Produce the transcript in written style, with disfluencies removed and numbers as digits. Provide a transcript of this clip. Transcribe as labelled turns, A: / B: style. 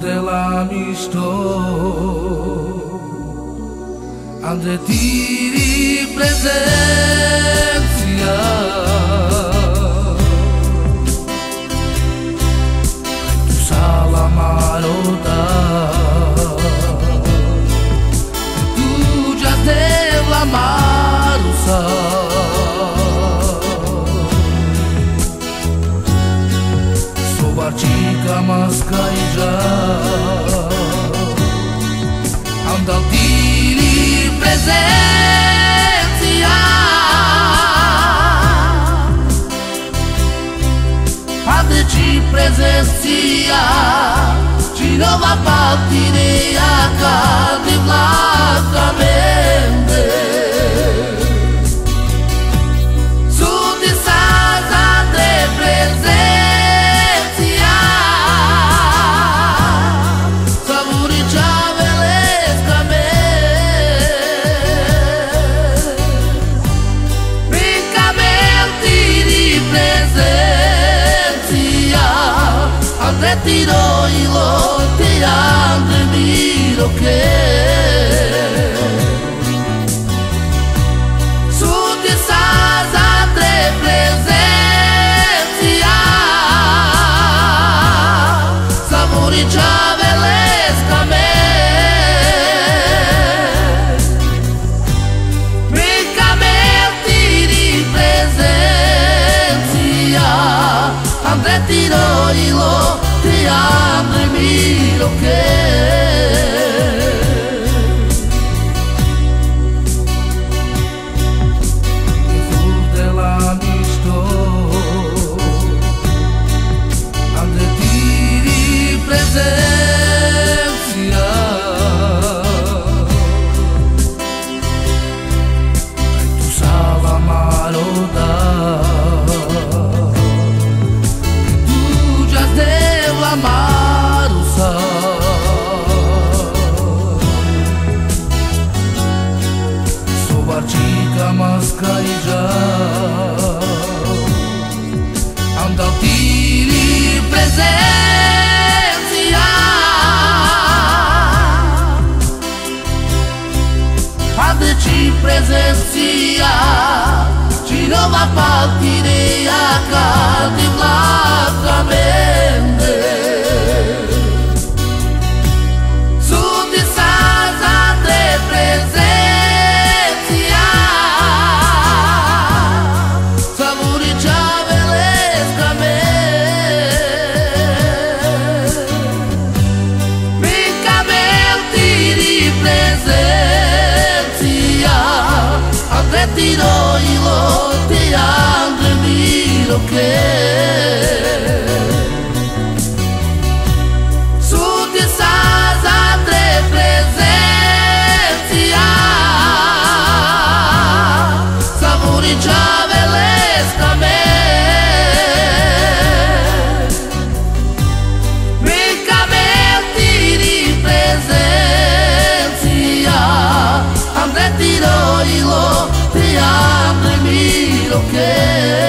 A: della misto ande ti presenza tu sala marota tu già della marusa Chica mascaija andal tiri presenza adeci presenza ci nova partire a caldi vlacamente su di sasa de presenza tiro y lo tiran de miro que su tisaza de presencia sabori chavelesca mi camenti di presencia andre tiro y lo ti amo e miro che sul della misto ande ti presenza tu sala marota marusa Sobarčica mascaija andal tiri presenza adeci presenza ci nova partire a caldi vlacamente tiro y lo tiran de miro que su tisaza de presencia sabori chavelesca mi camenti di presencia andre tiro y lo ti amo e miro che